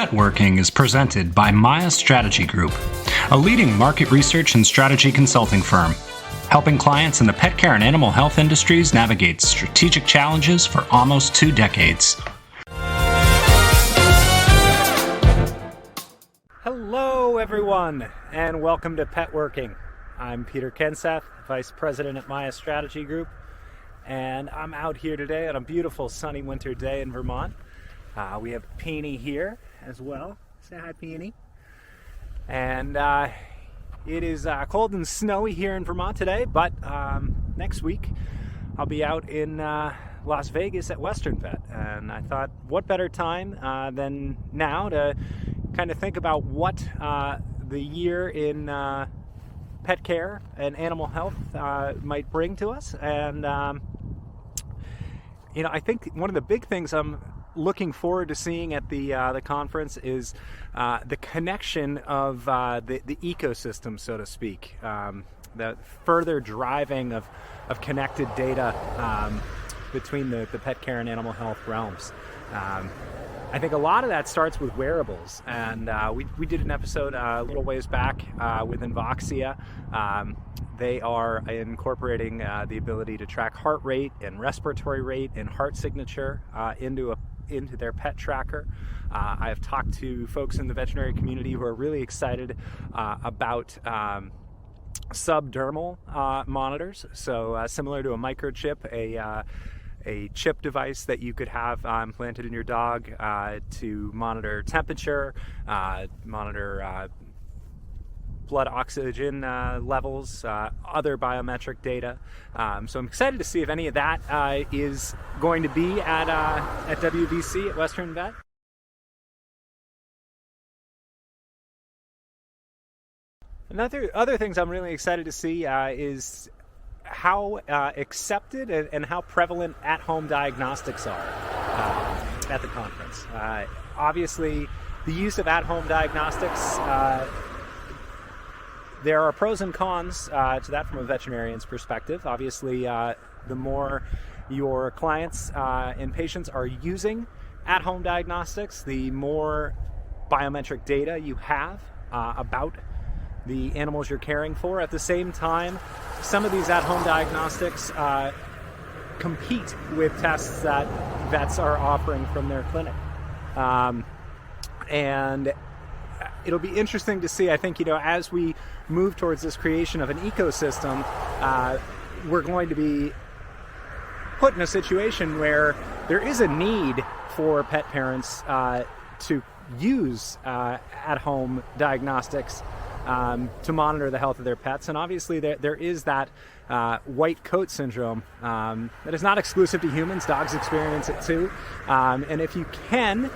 Pet Working is presented by Maya Strategy Group, a leading market research and strategy consulting firm, helping clients in the pet care and animal health industries navigate strategic challenges for almost 2 decades. Hello everyone, and welcome to Pet Working. I'm Peter Kenseth, Vice President at Maya Strategy Group, and I'm out here today on a beautiful sunny winter day in Vermont. We have Peony here as well. Say hi, Peony. And it is cold and snowy here in Vermont today, but next week I'll be out in Las Vegas at Western Vet, and I thought what better time than now to kind of think about what the year in pet care and animal health might bring to us. And I think one of the big things I'm looking forward to seeing at the conference is the connection of the ecosystem, so to speak, the further driving of connected data between the pet care and animal health realms. I think a lot of that starts with wearables, and we did an episode a little ways back with Invoxia. They are incorporating the ability to track heart rate and respiratory rate and heart signature into their pet tracker. I have talked to folks in the veterinary community who are really excited about subdermal monitors. So similar to a microchip, a chip device that you could have implanted in your dog to monitor temperature, monitor blood oxygen levels, other biometric data. So I'm excited to see if any of that is going to be at WVC at Western Vet. Other things I'm really excited to see is how accepted and how prevalent at-home diagnostics are at the conference. Obviously, the use of at-home diagnostics, there are pros and cons to that from a veterinarian's perspective. Obviously, the more your clients and patients are using at-home diagnostics, the more biometric data you have about the animals you're caring for. At the same time, some of these at-home diagnostics compete with tests that vets are offering from their clinic. And it'll be interesting to see, I think, as we move towards this creation of an ecosystem, we're going to be put in a situation where there is a need for pet parents to use at-home diagnostics to monitor the health of their pets. And obviously there is that white coat syndrome that is not exclusive to humans. Dogs experience it too. And if you can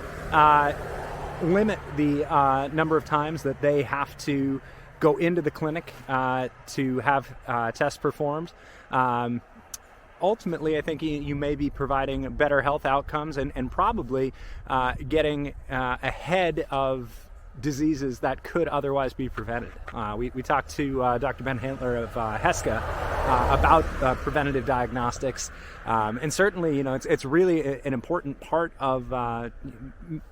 limit the number of times that they have to go into the clinic to have tests performed, ultimately I think you may be providing better health outcomes and probably getting ahead of diseases that could otherwise be prevented. We talked to Dr. Ben Handler of HESCA about preventative diagnostics, and certainly, it's really an important part of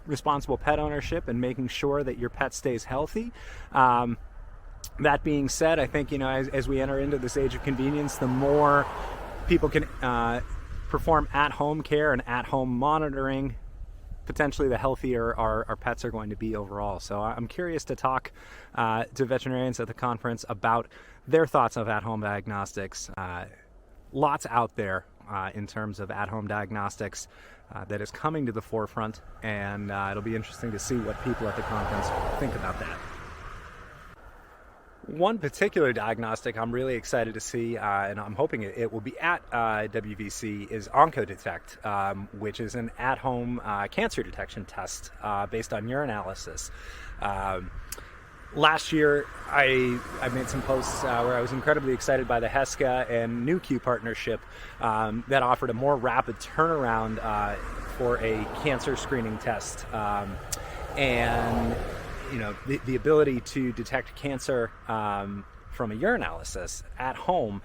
responsible pet ownership and making sure that your pet stays healthy. That being said, I think as we enter into this age of convenience, the more people can perform at-home care and at-home monitoring, potentially the healthier our pets are going to be overall. So I'm curious to talk to veterinarians at the conference about their thoughts of at-home diagnostics. Lots out there in terms of at-home diagnostics that is coming to the forefront, and it'll be interesting to see what people at the conference think about that. One particular diagnostic I'm really excited to see, and I'm hoping it will be at WVC, is OncoDetect, which is an at-home cancer detection test based on urinalysis. Last year, I made some posts where I was incredibly excited by the HESCA and NuQ partnership that offered a more rapid turnaround for a cancer screening test. And the ability to detect cancer from a urinalysis at home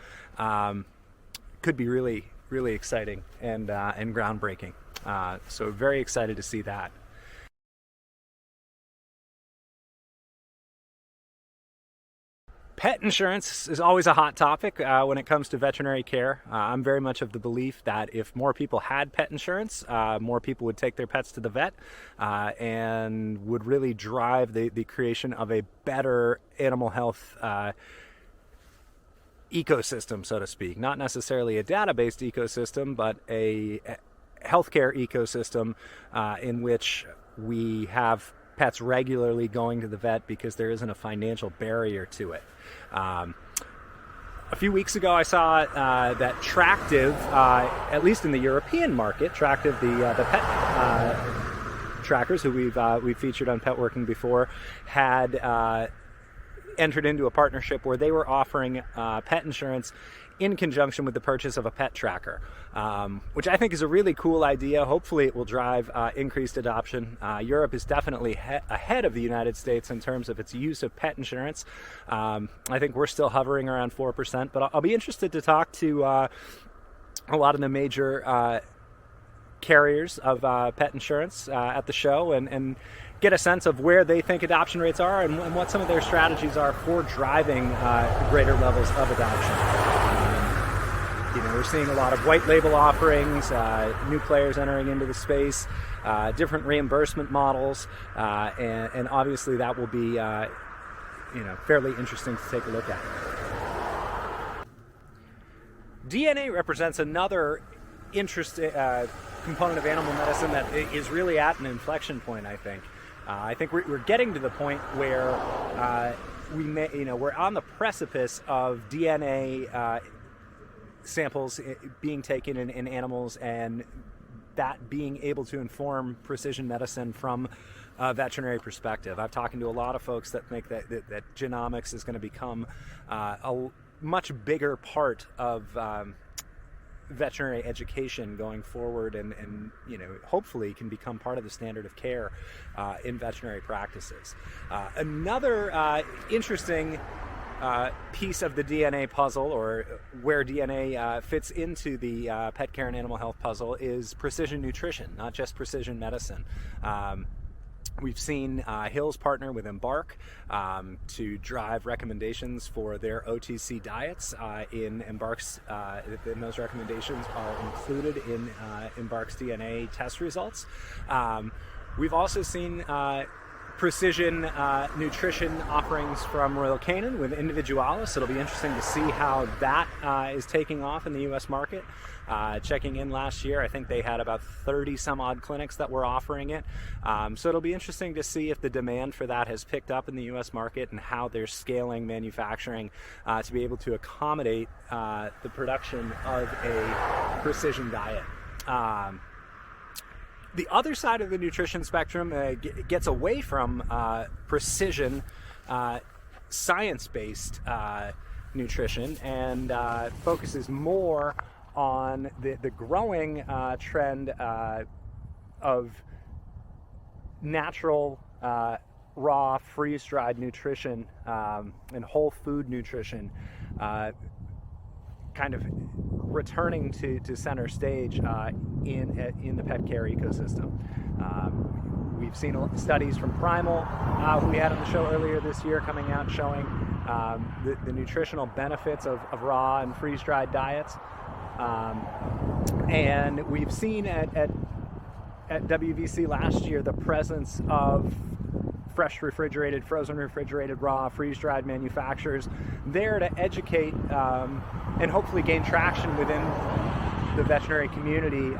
could be really, really exciting and groundbreaking. So very excited to see that. Pet insurance is always a hot topic when it comes to veterinary care. I'm very much of the belief that if more people had pet insurance, more people would take their pets to the vet and would really drive the creation of a better animal health ecosystem, so to speak. Not necessarily a data-based ecosystem, but a healthcare ecosystem in which we have pets regularly going to the vet because there isn't a financial barrier to it. A few weeks ago, I saw that Tractive, at least in the European market, Tractive, the pet trackers who we've featured on Pet Working before, had entered into a partnership where they were offering pet insurance in conjunction with the purchase of a pet tracker, which I think is a really cool idea. Hopefully it will drive increased adoption. Europe is definitely ahead of the United States in terms of its use of pet insurance. I think we're still hovering around 4%, but I'll be interested to talk to a lot of the major carriers of pet insurance at the show and get a sense of where they think adoption rates are and what some of their strategies are for driving greater levels of adoption. We're seeing a lot of white label offerings, new players entering into the space, different reimbursement models, and obviously that will be fairly interesting to take a look at. DNA represents another interesting component of animal medicine that is really at an inflection point, I think. I think we're getting to the point where we're on the precipice of DNA samples being taken in animals, and that being able to inform precision medicine from a veterinary perspective. I've talked to a lot of folks that think that genomics is going to become a much bigger part of veterinary education going forward, and hopefully can become part of the standard of care in veterinary practices. Another interesting piece of the DNA puzzle, or where DNA fits into the pet care and animal health puzzle, is precision nutrition, not just precision medicine. We've seen Hills partner with Embark to drive recommendations for their OTC diets in Embark's, and those recommendations are included in Embark's DNA test results. We've also seen precision nutrition offerings from Royal Canin with Individualis. It'll be interesting to see how that is taking off in the U.S. market. Checking in last year, I think they had about 30 some odd clinics that were offering it. So it'll be interesting to see if the demand for that has picked up in the U.S. market and how they're scaling manufacturing to be able to accommodate the production of a precision diet. The other side of the nutrition spectrum gets away from precision, science-based nutrition and focuses more on the growing trend of natural, raw, freeze-dried nutrition and whole food nutrition kind of returning to center stage in the pet care ecosystem. We've seen studies from Primal, who we had on the show earlier this year, coming out showing the nutritional benefits of raw and freeze-dried diets. And we've seen at WVC last year the presence of fresh refrigerated, frozen refrigerated, raw, freeze-dried manufacturers there to educate and hopefully gain traction within the veterinary community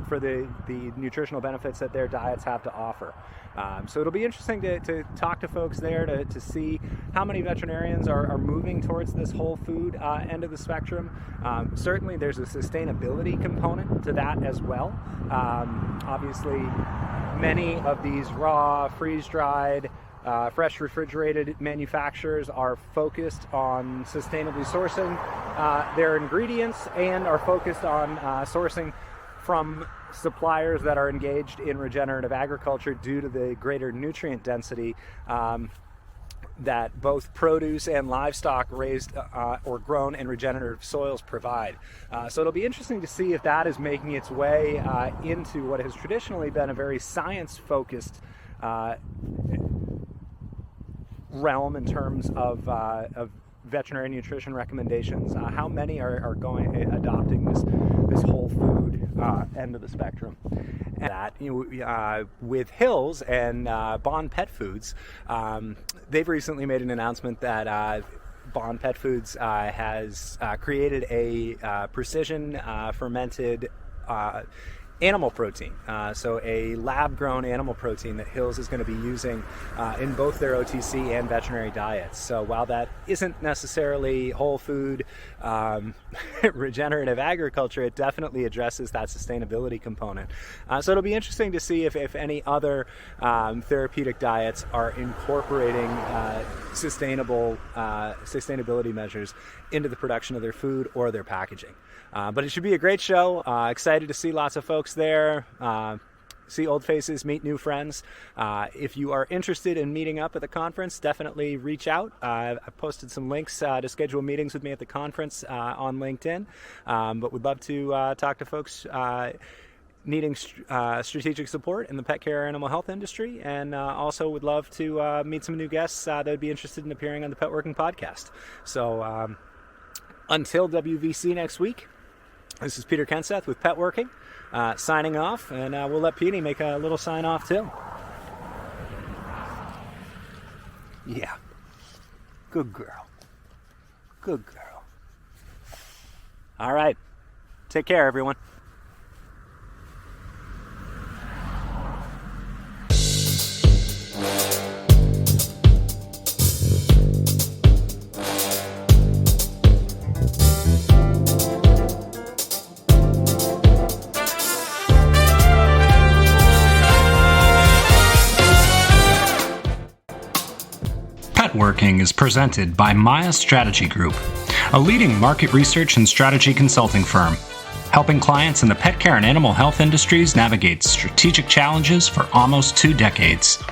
for the nutritional benefits that their diets have to offer. So it'll be interesting to talk to folks there to see how many veterinarians are moving towards this whole food end of the spectrum. Certainly there's a sustainability component to that as well. Obviously, many of these raw, freeze-dried, fresh refrigerated manufacturers are focused on sustainably sourcing their ingredients and are focused on sourcing from suppliers that are engaged in regenerative agriculture due to the greater nutrient density that both produce and livestock raised or grown in regenerative soils provide. So it'll be interesting to see if that is making its way into what has traditionally been a very science-focused realm in terms of veterinary nutrition recommendations. How many are adopting this whole food end of the spectrum? And that with Hills and Bond Pet Foods, they've recently made an announcement that Bond Pet Foods has created a precision fermented animal protein, so a lab-grown animal protein that Hills is going to be using in both their OTC and veterinary diets. So while that isn't necessarily whole food regenerative agriculture, it definitely addresses that sustainability component. So it'll be interesting to see if any other therapeutic diets are incorporating sustainability measures into the production of their food or their packaging. But it should be a great show. Excited to see lots of folks there, see old faces, meet new friends. If you are interested in meeting up at the conference, definitely reach out. I've posted some links to schedule meetings with me at the conference on LinkedIn, but would love to talk to folks needing strategic support in the pet care animal health industry, and also would love to meet some new guests that would be interested in appearing on the Pet Working podcast. So until WVC next week, this is Peter Kenseth with Pet Working, signing off, and we'll let Petey make a little sign off too. Yeah. Good girl. Good girl. All right. Take care, everyone. Pet Working is presented by Maya Strategy Group, a leading market research and strategy consulting firm, helping clients in the pet care and animal health industries navigate strategic challenges for almost 2 decades.